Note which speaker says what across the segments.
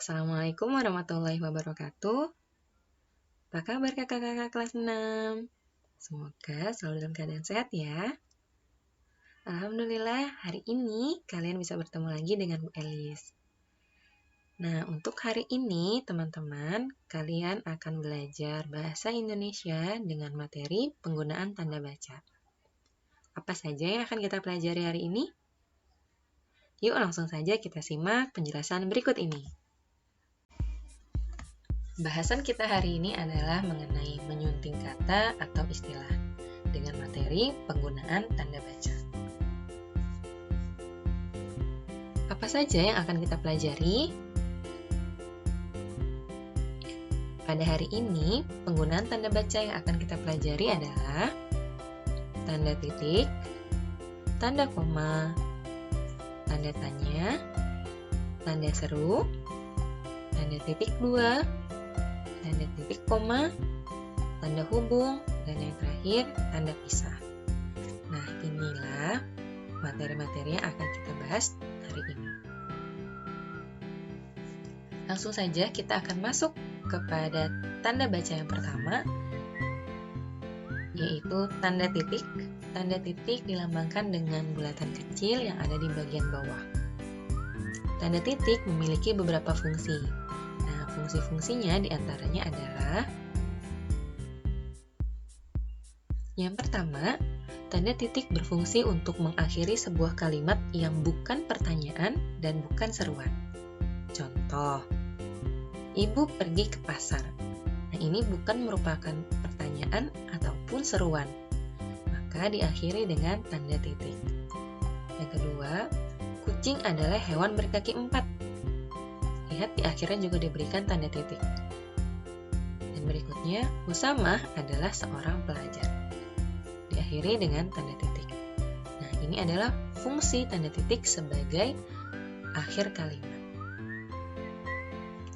Speaker 1: Assalamualaikum warahmatullahi wabarakatuh. Apa kabar kakak-kakak kelas 6? Semoga selalu dalam keadaan sehat ya. Alhamdulillah, hari ini kalian bisa bertemu lagi dengan Bu Elis. Nah, untuk hari ini teman-teman, kalian akan belajar bahasa Indonesia dengan materi penggunaan tanda baca. Apa saja yang akan kita pelajari hari ini? Yuk langsung saja kita simak penjelasan berikut ini. Bahasan kita hari ini adalah mengenai menyunting kata atau istilah dengan materi penggunaan tanda baca. Apa saja yang akan kita pelajari? Pada hari ini, penggunaan tanda baca yang akan kita pelajari adalah tanda titik, tanda koma, tanda tanya, tanda seru, tanda titik dua, tanda titik koma, tanda hubung, dan yang terakhir, tanda pisah. Nah, inilah materi-materi yang akan kita bahas hari ini. Langsung saja kita akan masuk kepada tanda baca yang pertama, yaitu tanda titik. Tanda titik dilambangkan dengan bulatan kecil yang ada di bagian bawah. Tanda titik memiliki beberapa fungsi. Nah, fungsi-fungsinya diantaranya adalah yang pertama, tanda titik berfungsi untuk mengakhiri sebuah kalimat yang bukan pertanyaan dan bukan seruan. Contoh, ibu pergi ke pasar. Nah, ini bukan merupakan pertanyaan ataupun seruan. Maka diakhiri dengan tanda titik. Yang kedua, kucing adalah hewan berkaki 4. Lihat di akhirnya juga diberikan tanda titik. Dan berikutnya, Usamah adalah seorang pelajar. Diakhiri dengan tanda titik. Nah, ini adalah fungsi tanda titik sebagai akhir kalimat.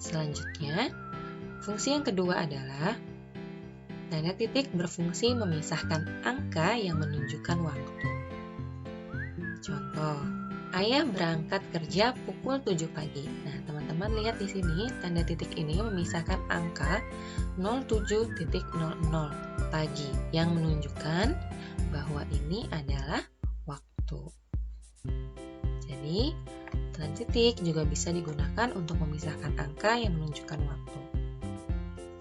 Speaker 1: Selanjutnya, fungsi yang kedua adalah tanda titik berfungsi memisahkan angka yang menunjukkan waktu. Contoh, ayah berangkat kerja pukul 7 pagi. Nah, teman-teman lihat di sini, tanda titik ini memisahkan angka 07.00 pagi yang menunjukkan bahwa ini adalah waktu. Jadi, tanda titik juga bisa digunakan untuk memisahkan angka yang menunjukkan waktu.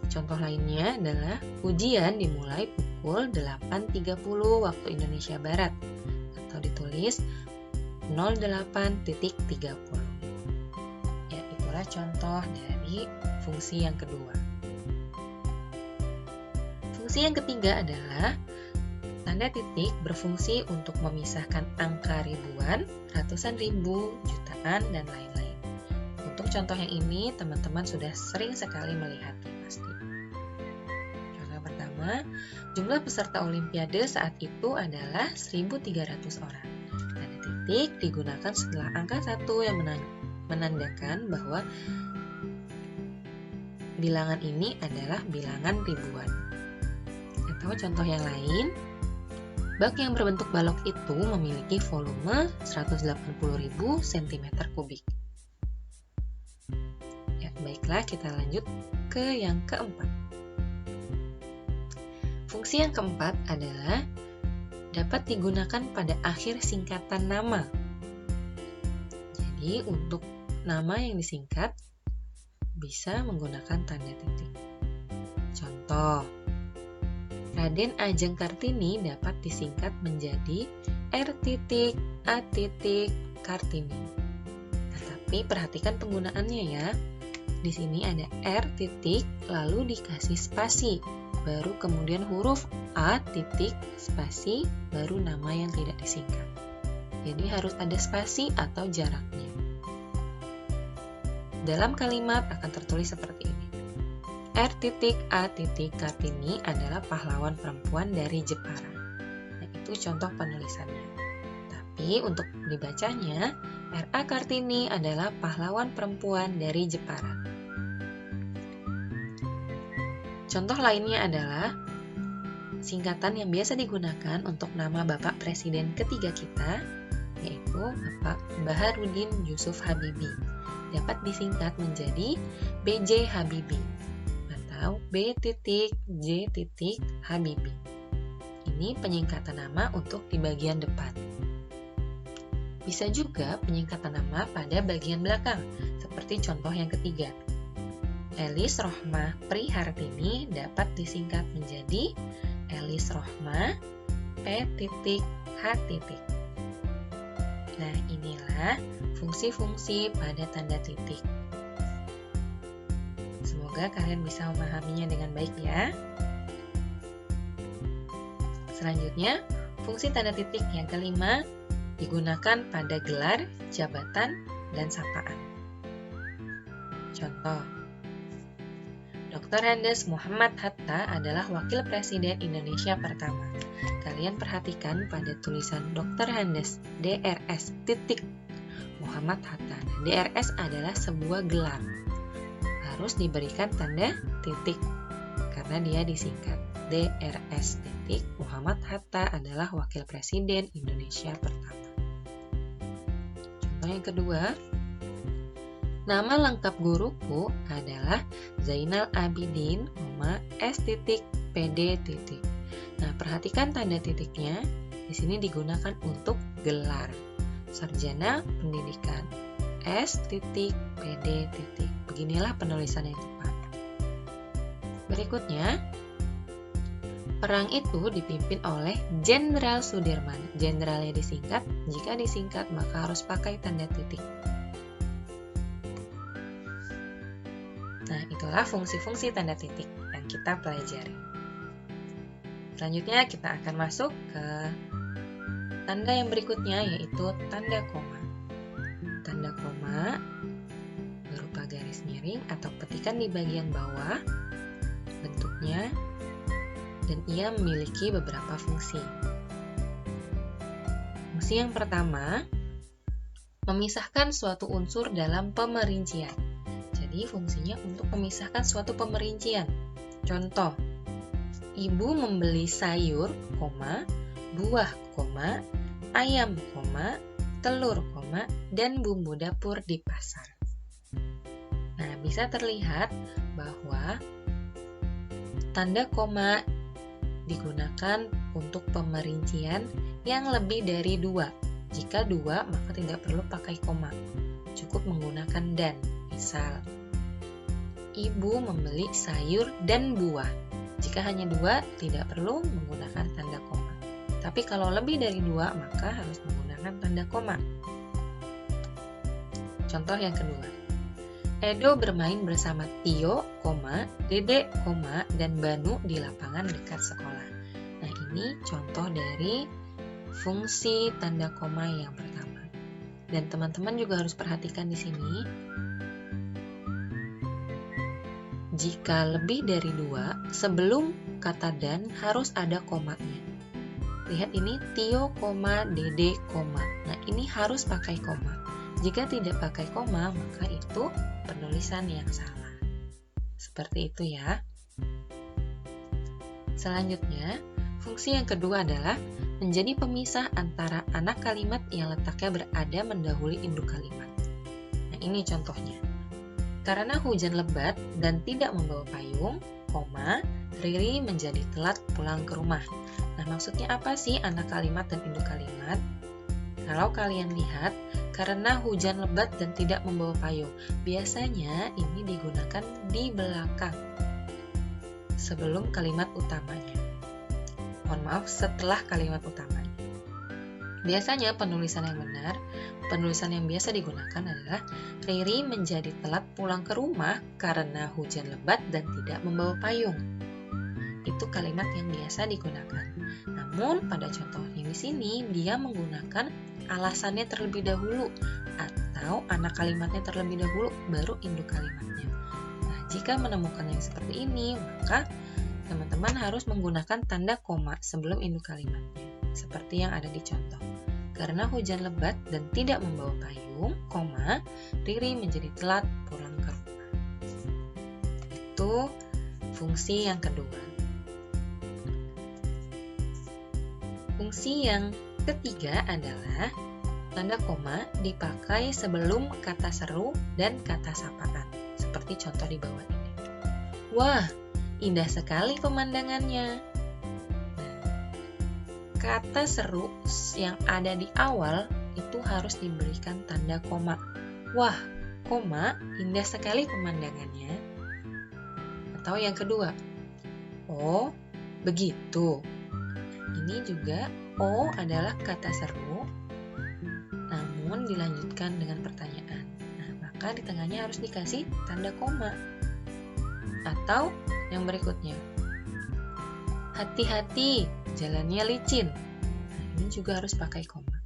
Speaker 1: Contoh lainnya adalah ujian dimulai pukul 8.30 waktu Indonesia Barat atau ditulis 08.30. Ya, itulah contoh dari fungsi yang kedua. Fungsi yang ketiga adalah tanda titik berfungsi untuk memisahkan angka ribuan, ratusan ribu, jutaan, dan lain-lain. Untuk contoh yang ini, teman-teman sudah sering sekali melihatnya pasti. Contoh pertama, jumlah peserta Olimpiade saat itu adalah 1.300 orang. Tanda titik digunakan setelah angka 1 yang menandakan bahwa bilangan ini adalah bilangan ribuan. Atau contoh yang lain, bak yang berbentuk balok itu memiliki volume 180.000 cm3. Ya, baiklah, kita lanjut ke yang keempat. Fungsi yang keempat adalah dapat digunakan pada akhir singkatan nama. Jadi, untuk nama yang disingkat bisa menggunakan tanda titik. Contoh, Raden Ajeng Kartini dapat disingkat menjadi R.A. Kartini. Tetapi perhatikan penggunaannya ya. Di sini ada R titik lalu dikasih spasi, baru kemudian huruf A titik spasi, baru nama yang tidak disingkat. Jadi harus ada spasi atau jaraknya. Dalam kalimat akan tertulis seperti ini. R.A. Kartini adalah pahlawan perempuan dari Jepara. Nah, itu contoh penulisannya. Tapi untuk dibacanya, R.A. Kartini adalah pahlawan perempuan dari Jepara. Contoh lainnya adalah singkatan yang biasa digunakan untuk nama Bapak Presiden ketiga kita, yaitu Bapak Baharudin Yusuf Habibie. dapat disingkat menjadi B.J. Habibie atau B.J. Habibie. Ini penyingkatan nama untuk di bagian depan. Bisa juga penyingkatan nama pada bagian belakang, seperti contoh yang ketiga. Elis Rohmah Prihartini dapat disingkat menjadi Elis Rohmah P.H. Nah, inilah fungsi-fungsi pada tanda titik. Semoga kalian bisa memahaminya dengan baik ya. Selanjutnya, fungsi tanda titik yang kelima digunakan pada gelar, jabatan, dan sapaan. Contoh, Dr. Andes Muhammad Hatta adalah Wakil Presiden Indonesia pertama. Kalian perhatikan pada tulisan Dr. Andes, DRS, titik, Muhammad Hatta. DRS adalah sebuah gelar. Harus diberikan tanda titik, karena dia disingkat. DRS titik, Muhammad Hatta adalah Wakil Presiden Indonesia pertama. Contoh yang kedua, nama lengkap guruku adalah Zainal Abidin, S.PD. Nah, perhatikan tanda titiknya. Di sini digunakan untuk gelar. Sarjana Pendidikan S.PD. Beginilah penulisan yang tepat. Berikutnya, perang itu dipimpin oleh Jenderal Sudirman. Jenderalnya disingkat, jika disingkat maka harus pakai tanda titik. Nah, itulah fungsi-fungsi tanda titik yang kita pelajari. Selanjutnya kita akan masuk ke tanda yang berikutnya, yaitu tanda koma. Tanda koma berupa garis miring atau petikan di bagian bawah bentuknya, dan ia memiliki beberapa fungsi. Fungsi yang pertama, memisahkan suatu unsur dalam pemerincian. Jadi fungsinya untuk memisahkan suatu pemerincian. Contoh, ibu membeli sayur, buah, ayam, telur, dan bumbu dapur di pasar. Nah, bisa terlihat bahwa tanda koma digunakan untuk pemerincian yang lebih dari 2. Jika 2, maka tidak perlu pakai koma. Cukup menggunakan dan. Misal, ibu membeli sayur dan buah. Jika hanya 2, tidak perlu menggunakan tanda koma. Tapi kalau lebih dari 2, maka harus menggunakan tanda koma. Contoh yang kedua. Edo bermain bersama Tio, Dede, dan Banu di lapangan dekat sekolah. Nah, ini contoh dari fungsi tanda koma yang pertama. Dan teman-teman juga harus perhatikan di sini. Jika lebih dari 2, sebelum kata dan harus ada komanya. Lihat ini Tio, Dede, Nah, ini harus pakai koma. Jika tidak pakai koma, maka itu penulisan yang salah. Seperti itu ya. Selanjutnya, fungsi yang kedua adalah menjadi pemisah antara anak kalimat yang letaknya berada mendahului induk kalimat. Nah, ini contohnya. Karena hujan lebat dan tidak membawa payung, Riri menjadi telat pulang ke rumah. Nah, maksudnya apa sih anak kalimat dan induk kalimat? Kalau kalian lihat, karena hujan lebat dan tidak membawa payung, biasanya ini digunakan di belakang sebelum kalimat utamanya. Mohon maaf, setelah kalimat utamanya. Biasanya penulisan yang benar, penulisan yang biasa digunakan adalah Riri menjadi telat pulang ke rumah karena hujan lebat dan tidak membawa payung. Itu kalimat yang biasa digunakan. Namun pada contoh yang di sini dia menggunakan alasannya terlebih dahulu atau anak kalimatnya terlebih dahulu baru induk kalimatnya. Nah, jika menemukan yang seperti ini, maka teman-teman harus menggunakan tanda koma sebelum induk kalimatnya, seperti yang ada di contoh. Karena hujan lebat dan tidak membawa payung, Riri menjadi telat pulang ke rumah. Itu fungsi yang kedua. Fungsi yang ketiga adalah Tanda koma dipakai sebelum kata seru dan kata sapaan, seperti contoh di bawah ini. Wah, indah sekali pemandangannya. Kata seru yang ada di awal itu harus diberikan tanda koma. Wah, koma, indah sekali pemandangannya. Atau yang kedua, oh, begitu. Ini juga oh adalah kata seru, namun dilanjutkan dengan pertanyaan. Nah, maka di tengahnya harus dikasih tanda koma. Atau yang berikutnya, hati-hati, jalannya licin. Nah, ini juga harus pakai koma.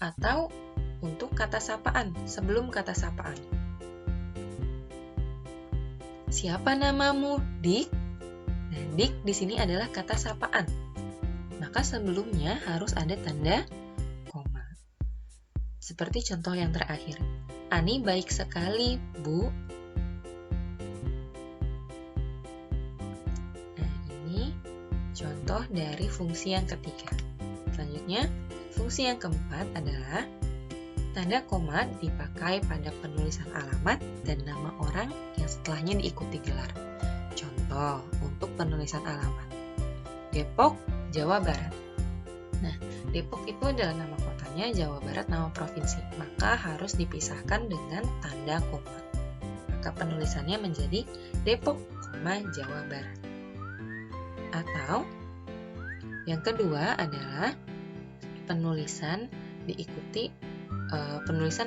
Speaker 1: Atau untuk kata sapaan, sebelum kata sapaan. Siapa namamu, Dik? Nah, Dik di sini adalah kata sapaan. Maka sebelumnya harus ada tanda koma. Seperti contoh yang terakhir. Ani baik sekali, Bu. Nah, ini contoh dari fungsi yang ketiga. Selanjutnya, fungsi yang keempat adalah tanda koma dipakai pada penulisan alamat dan nama orang yang setelahnya diikuti gelar. Contoh untuk penulisan alamat. Depok, Jawa Barat. Nah, Depok itu adalah nama kotanya, Jawa Barat nama provinsi. Maka harus dipisahkan dengan tanda koma. Maka penulisannya menjadi Depok, Jawa Barat. Atau yang kedua adalah penulisan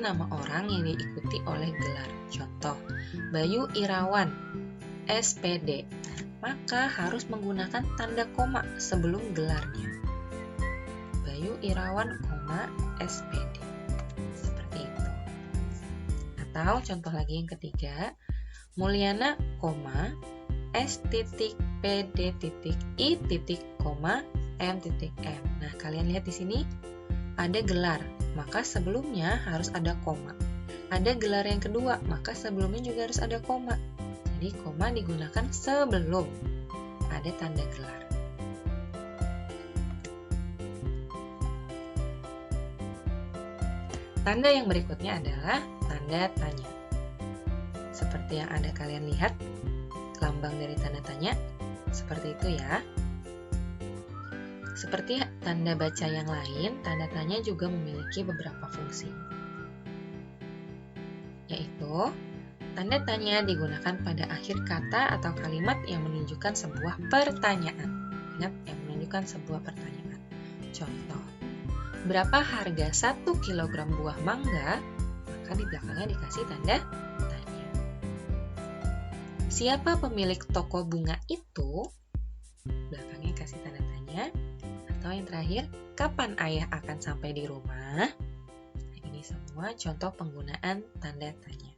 Speaker 1: nama orang yang diikuti oleh gelar. Contoh, Bayu Irawan, SPD. Maka harus menggunakan tanda koma sebelum gelarnya. Bayu Irawan, SPD. Seperti itu. Atau contoh lagi yang ketiga, Mulyana, S.P.D.I.M.M. Nah, kalian lihat di sini ada gelar, maka sebelumnya harus ada koma. Ada gelar yang kedua, maka sebelumnya juga harus ada koma. Jadi koma digunakan sebelum ada tanda gelar. Tanda yang berikutnya adalah tanda tanya. Seperti yang ada kalian lihat, lambang dari tanda tanya, seperti itu ya. Seperti tanda baca yang lain, tanda tanya juga memiliki beberapa fungsi. Yaitu, tanda tanya digunakan pada akhir kata atau kalimat yang menunjukkan sebuah pertanyaan. Ingat, yang menunjukkan sebuah pertanyaan. Contoh, berapa harga 1 kg buah mangga? Maka di belakangnya dikasih tanda tanya. Siapa pemilik toko bunga itu? Belakangnya kasih tanda tanya. Atau yang terakhir, kapan ayah akan sampai di rumah? Nah, ini semua contoh penggunaan tanda tanya.